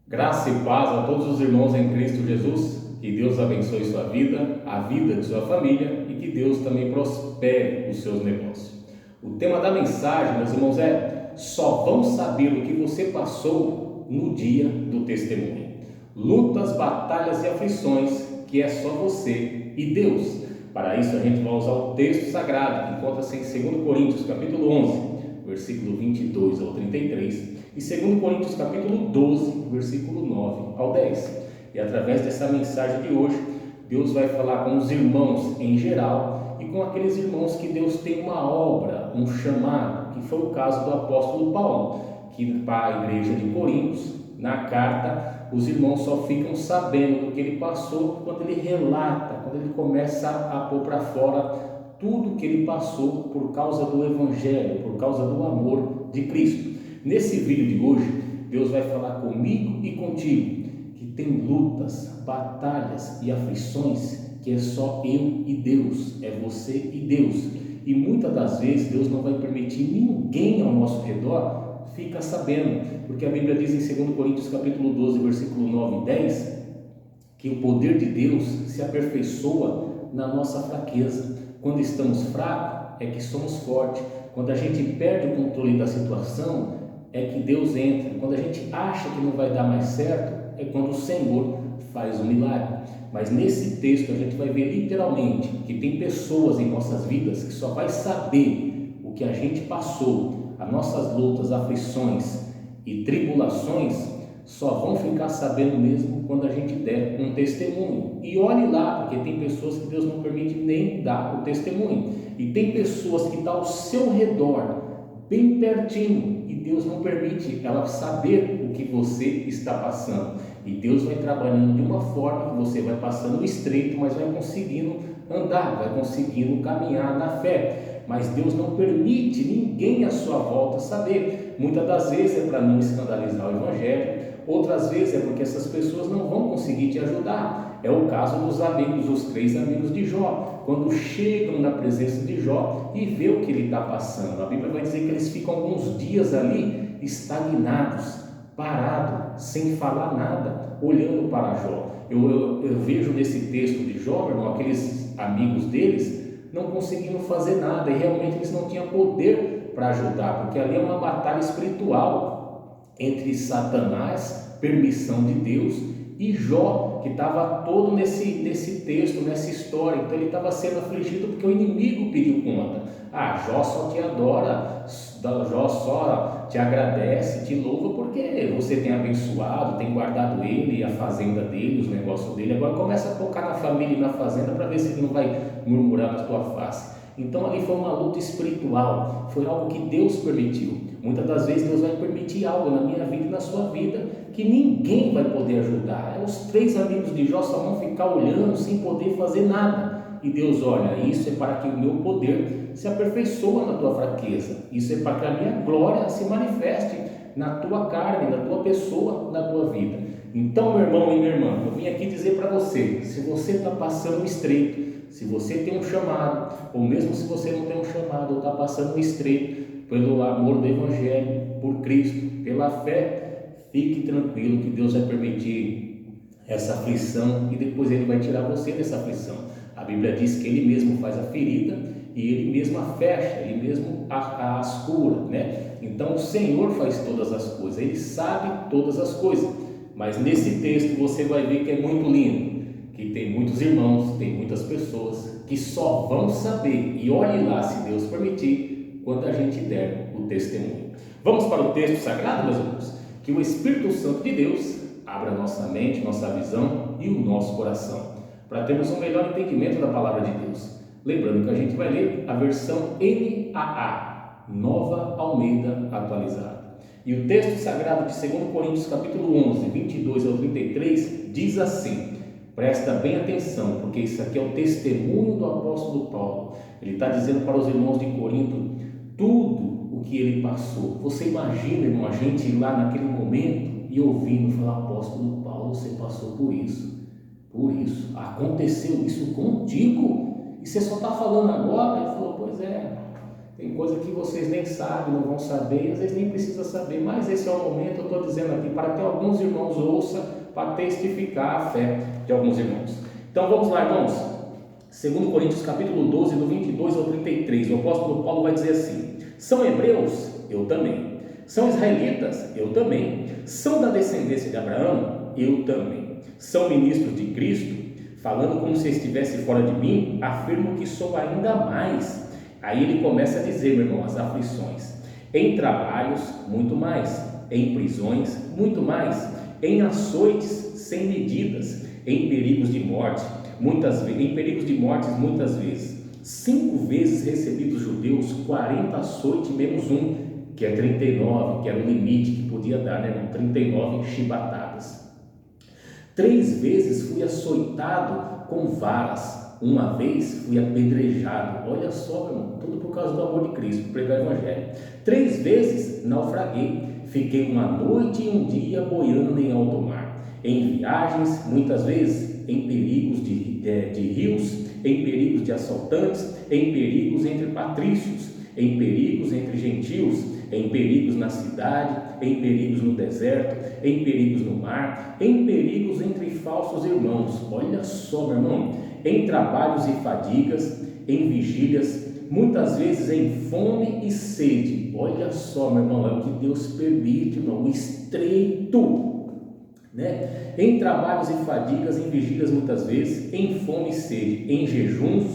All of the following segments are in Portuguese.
Graça e paz a todos os irmãos em Cristo Jesus. Que Deus abençoe sua vida, a vida de sua família e que Deus também prospere os seus negócios. O tema da mensagem, meus irmãos, é: só vão saber o que você passou no dia do testemunho. Lutas, batalhas e aflições que é só você e Deus. Para isso a gente vai usar o texto sagrado que encontra-se em 2 Coríntios capítulo 11, versículo 22 ao 33, e 2 Coríntios capítulo 12, versículo 9 ao 10. E através dessa mensagem de hoje, Deus vai falar com os irmãos em geral e com aqueles irmãos que Deus tem uma obra, um chamado, que foi o caso do apóstolo Paulo, que para a igreja de Coríntios, na carta, os irmãos só ficam sabendo do que ele passou quando ele relata, quando ele começa a pôr para fora tudo que ele passou por causa do Evangelho, por causa do amor de Cristo. Nesse vídeo de hoje, Deus vai falar comigo e contigo que tem lutas, batalhas e aflições que é só eu e Deus, é você e Deus. E muitas das vezes Deus não vai permitir ninguém ao nosso redor fica sabendo, porque a Bíblia diz em 2 Coríntios capítulo 12, versículo 9 e 10, que o poder de Deus se aperfeiçoa na nossa fraqueza. Quando estamos fracos, é que somos fortes. Quando a gente perde o controle da situação, é que Deus entra. Quando a gente acha que não vai dar mais certo, é quando o Senhor faz um milagre. Mas nesse texto a gente vai ver literalmente que tem pessoas em nossas vidas que só vai saber o que a gente passou, as nossas lutas, aflições e tribulações, só vão ficar sabendo mesmo quando a gente der um testemunho. E olhe lá, porque tem pessoas que Deus não permite nem dar o testemunho. E tem pessoas que estão ao seu redor, bem pertinho, e Deus não permite ela saber o que você está passando. E Deus vai trabalhando de uma forma que você vai passando estreito, mas vai conseguindo andar, vai conseguindo caminhar na fé. Mas Deus não permite ninguém à sua volta saber. Muitas das vezes é para não escandalizar o Evangelho, outras vezes é porque essas pessoas não vão conseguir te ajudar. É o caso dos amigos, os 3 amigos de Jó, quando chegam na presença de Jó e vê o que ele está passando. A Bíblia vai dizer que eles ficam alguns dias ali estagnados, parados, sem falar nada, olhando para Jó. Eu vejo nesse texto de Jó, meu irmão, aqueles amigos deles não conseguiram fazer nada e realmente eles não tinham poder para ajudar, porque ali é uma batalha espiritual entre Satanás, permissão de Deus, e Jó, que estava todo nesse texto, nessa história. Então ele estava sendo afligido porque o inimigo pediu conta. Jó só te adora, Jó só te agradece, te louva porque você tem abençoado, tem guardado ele, a fazenda dele, os negócios dele. Agora começa a tocar na família e na fazenda para ver se ele não vai murmurar na tua face. Então ali foi uma luta espiritual, foi algo que Deus permitiu. Muitas das vezes Deus vai permitir algo na minha vida e na sua vida que ninguém vai poder ajudar. Os 3 amigos de Jó só vão ficar olhando sem poder fazer nada. E Deus olha, isso é para que o meu poder se aperfeiçoe na tua fraqueza. Isso é para que a minha glória se manifeste na tua carne, na tua pessoa, na tua vida. Então, meu irmão e minha irmã, eu vim aqui dizer para você, se você está passando estreito, se você tem um chamado, ou mesmo se você não tem um chamado, ou está passando um estreito pelo amor do Evangelho, por Cristo, pela fé, fique tranquilo que Deus vai permitir essa aflição e depois Ele vai tirar você dessa aflição. A Bíblia diz que Ele mesmo faz a ferida e Ele mesmo a fecha, Ele mesmo as cura, né? Então o Senhor faz todas as coisas, Ele sabe todas as coisas. Mas nesse texto você vai ver que é muito lindo, que tem muitos irmãos, tem muitas pessoas que só vão saber, e olhe lá se Deus permitir, quando a gente der o testemunho. Vamos para o texto sagrado, meus irmãos? Que o Espírito Santo de Deus abra nossa mente, nossa visão e o nosso coração, para termos um melhor entendimento da palavra de Deus. Lembrando que a gente vai ler a versão NAA, Nova Almeida Atualizada. E o texto sagrado de 2 Coríntios capítulo 11, 22 ao 33, diz assim, presta bem atenção, porque isso aqui é o testemunho do apóstolo Paulo. Ele está dizendo para os irmãos de Corinto tudo o que ele passou. Você imagina, irmão, a gente ir lá naquele momento e ouvindo falar, apóstolo Paulo, você passou por isso, aconteceu isso contigo, e você só está falando agora? Ele falou, pois é, Tem coisa que vocês nem sabem, não vão saber, e às vezes nem precisa saber, mas esse é o momento, eu estou dizendo aqui, para que alguns irmãos ouçam, para testificar a fé de alguns irmãos. Então vamos lá, irmãos. 2 Coríntios capítulo 12, do 22 ao 33, o apóstolo Paulo vai dizer assim: são hebreus? Eu também. São israelitas? Eu também. São da descendência de Abraão? Eu também. São ministros de Cristo? Falando como se estivesse fora de mim, afirmo que sou ainda mais. Aí ele começa a dizer, meu irmão, as aflições. Em trabalhos, muito mais. Em prisões, muito mais. Em açoites sem medidas. Em perigos de morte, muitas vezes. 5 vezes recebi dos judeus 40 açoites menos um, que é 39, que era o limite que podia dar, né, irmão? 39 chibatadas. 3 vezes fui açoitado com varas. Uma vez fui apedrejado. Olha só, meu irmão, tudo por causa do amor de Cristo, pregar o evangelho. 3 vezes naufraguei. Fiquei uma noite e um dia boiando em alto mar. Em viagens, muitas vezes, em perigos de rios, em perigos de assaltantes, em perigos entre patrícios, em perigos entre gentios, em perigos na cidade, em perigos no deserto, em perigos no mar, em perigos entre falsos irmãos. Olha só, meu irmão, em trabalhos e fadigas, em vigílias, muitas vezes em fome e sede. Olha só, meu irmão, é o que Deus permite, irmão, o estreito, né? Em trabalhos e fadigas, em vigílias muitas vezes, em fome e sede, em jejuns,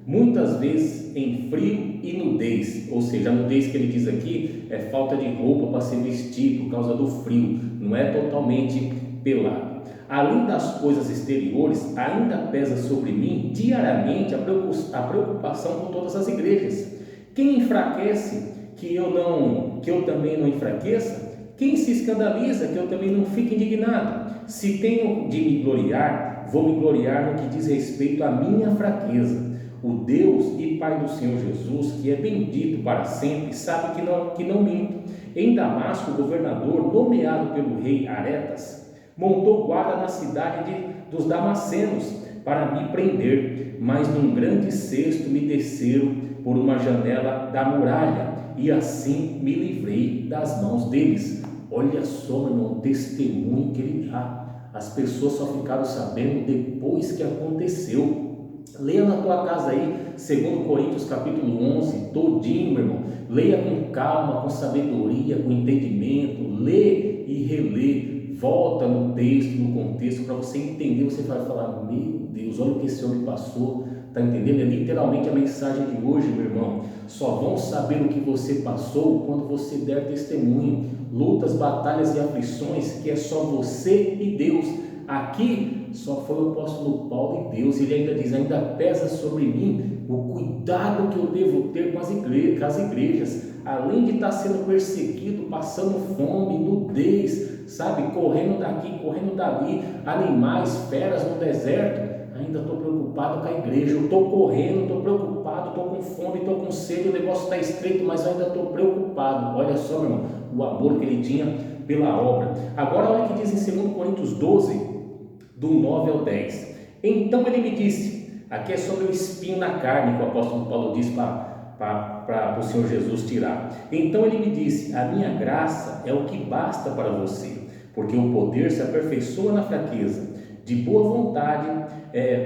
muitas vezes em frio e nudez. Ou seja, a nudez que ele diz aqui é falta de roupa para se vestir por causa do frio, não é totalmente pelado. Além das coisas exteriores, ainda pesa sobre mim diariamente a preocupação com todas as igrejas. Quem enfraquece que eu também não enfraqueça? Quem se escandaliza que eu também não fique indignado? Se tenho de me gloriar, vou me gloriar no que diz respeito à minha fraqueza. O Deus e Pai do Senhor Jesus, que é bendito para sempre, sabe que não minto. Em Damasco, o governador, nomeado pelo rei Aretas, montou guarda na cidade dos Damascenos para me prender, mas num grande cesto me desceram por uma janela da muralha, e assim me livrei das mãos deles. Olha só, meu irmão, o testemunho que ele dá. As pessoas só ficaram sabendo depois que aconteceu. Leia na tua casa aí, 2 Coríntios capítulo 11, todinho, meu irmão. Leia com calma, com sabedoria, com entendimento. Lê e relê. Volta no texto, no contexto, para você entender. Você vai falar, meu Deus, olha o que esse homem passou. Está entendendo? É literalmente a mensagem de hoje, meu irmão. Só vão saber o que você passou quando você der testemunho. Lutas, batalhas e aflições que é só você e Deus. Aqui só foi o apóstolo Paulo e Deus. Ele ainda diz, ainda pesa sobre mim o cuidado que eu devo ter com as igrejas. Além de estar sendo perseguido, passando fome, nudez, sabe? Correndo daqui, correndo dali, animais, feras no deserto. Ainda estou preocupado com a igreja, eu estou correndo, estou preocupado, estou com fome, estou com sede, o negócio está estreito, mas eu ainda estou preocupado. Olha só, meu irmão, o amor que ele tinha pela obra. Agora olha o que diz em 2 Coríntios 12, do 9 ao 10. Então ele me disse, aqui é sobre o espinho na carne que o apóstolo Paulo diz para o Senhor Jesus tirar. Então ele me disse, a minha graça é o que basta para você, porque o poder se aperfeiçoa na fraqueza. De boa vontade,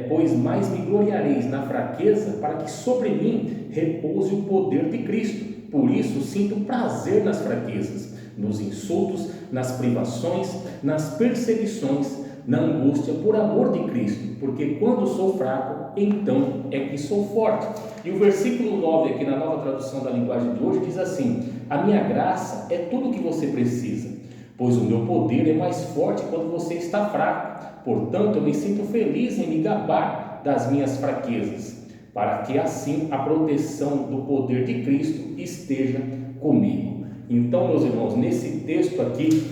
pois mais me gloriareis na fraqueza, para que sobre mim repouse o poder de Cristo. Por isso sinto prazer nas fraquezas, nos insultos, nas privações, nas perseguições, na angústia, por amor de Cristo, porque quando sou fraco, então é que sou forte. E o versículo 9 aqui na nova tradução da linguagem de hoje diz assim, a minha graça é tudo o que você precisa, pois o meu poder é mais forte quando você está fraco. Portanto, eu me sinto feliz em me gabar das minhas fraquezas, para que assim a proteção do poder de Cristo esteja comigo. Então, meus irmãos, nesse texto aqui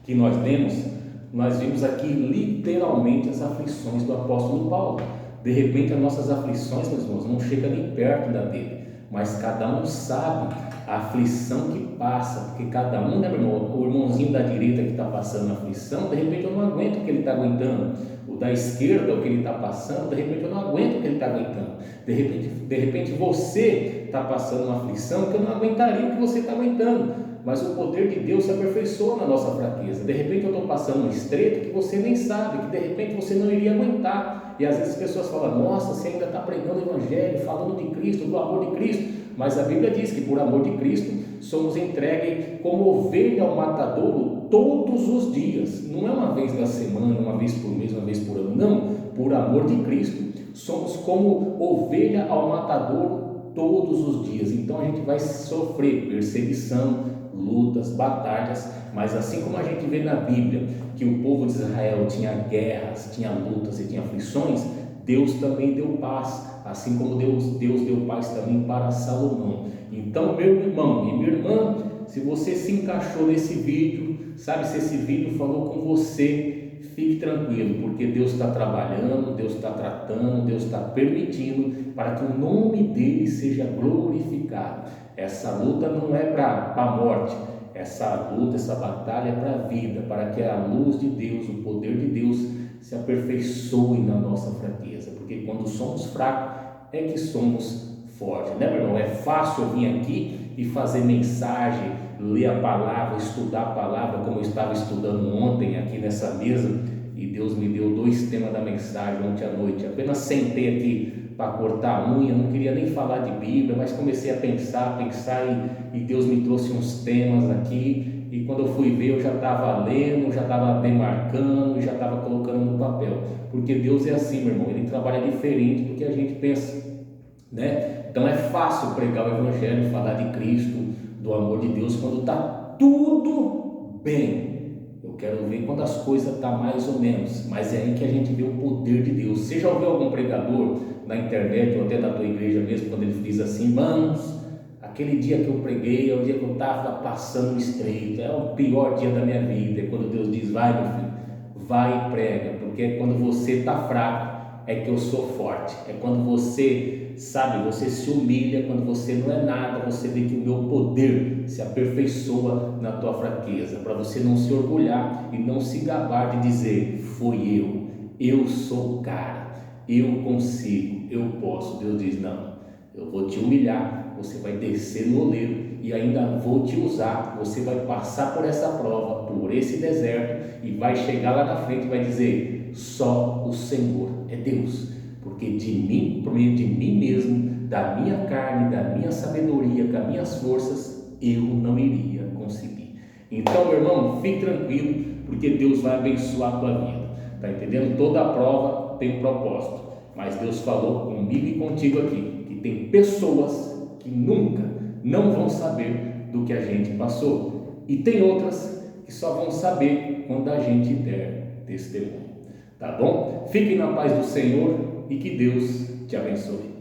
que nós lemos, nós vimos aqui literalmente as aflições do apóstolo Paulo. De repente, as nossas aflições, meus irmãos, não chegam nem perto da dele, mas cada um sabe a aflição que passa, porque cada um, né, meu irmão? O irmãozinho da direita que está passando aflição, de repente eu não aguento o que ele está aguentando. O da esquerda, o que ele está passando, de repente eu não aguento o que ele está aguentando. De repente você está passando uma aflição que eu não aguentaria o que você está aguentando. Mas o poder de Deus se aperfeiçoa na nossa fraqueza. De repente eu estou passando um estreito que você nem sabe, que de repente você não iria aguentar. E às vezes as pessoas falam: nossa, você ainda está pregando o Evangelho, falando de Cristo, do amor de Cristo. Mas a Bíblia diz que por amor de Cristo somos entregues como ovelha ao matadouro todos os dias. Não é uma vez na semana, uma vez por mês, uma vez por ano. Não, por amor de Cristo somos como ovelha ao matadouro todos os dias. Então a gente vai sofrer perseguição, lutas, batalhas, mas assim como a gente vê na Bíblia que o povo de Israel tinha guerras, tinha lutas e tinha aflições, Deus também deu paz, assim como Deus deu paz também para Salomão. Então, meu irmão e minha irmã, se você se encaixou nesse vídeo, sabe, se esse vídeo falou com você, fique tranquilo, porque Deus está trabalhando, Deus está tratando, Deus está permitindo para que o nome dele seja glorificado. Essa luta não é para a morte, essa luta, essa batalha é para a vida, para que a luz de Deus, o poder de Deus se aperfeiçoe na nossa fraqueza, porque quando somos fracos é que somos fortes, né, meu irmão? É fácil eu vir aqui e fazer mensagem, ler a palavra, estudar a palavra, como eu estava estudando ontem aqui nessa mesa, e Deus me deu 2 temas da mensagem ontem à noite. Apenas sentei aqui para cortar a unha, não queria nem falar de Bíblia, mas comecei a pensar e Deus me trouxe uns temas aqui, e quando eu fui ver eu já estava lendo, já estava demarcando, já estava colocando no papel, porque Deus é assim, meu irmão, Ele trabalha diferente do que a gente pensa, né? Então é fácil pregar o Evangelho, falar de Cristo, do amor de Deus, quando está tudo bem. Eu quero ver quando as coisas estão mais ou menos, mas é aí que a gente vê o poder de Deus. Você já ouviu algum pregador na internet ou até da tua igreja mesmo, quando ele diz assim: irmãos, aquele dia que eu preguei é o dia que eu estava passando estreito, é o pior dia da minha vida? É quando Deus diz: vai, meu filho, vai e prega, porque quando você está fraco é que eu sou forte. É quando você, sabe, você se humilha, quando você não é nada, você vê que o meu poder se aperfeiçoa na tua fraqueza, para você não se orgulhar e não se gabar de dizer: foi eu sou o cara, eu consigo, eu posso. Deus diz: não, eu vou te humilhar, você vai descer no oleiro e ainda vou te usar, você vai passar por essa prova, por esse deserto, e vai chegar lá na frente e vai dizer: só o Senhor é Deus, porque de mim, por meio de mim mesmo, da minha carne, da minha sabedoria, com as minhas forças, eu não iria conseguir. Então, meu irmão, fique tranquilo, porque Deus vai abençoar a tua vida, tá entendendo? Toda a prova tem um propósito, mas Deus falou comigo e contigo aqui, que tem pessoas que nunca, não vão saber do que a gente passou, e tem outras que só vão saber quando a gente der testemunho, tá bom? Fiquem na paz do Senhor e que Deus te abençoe.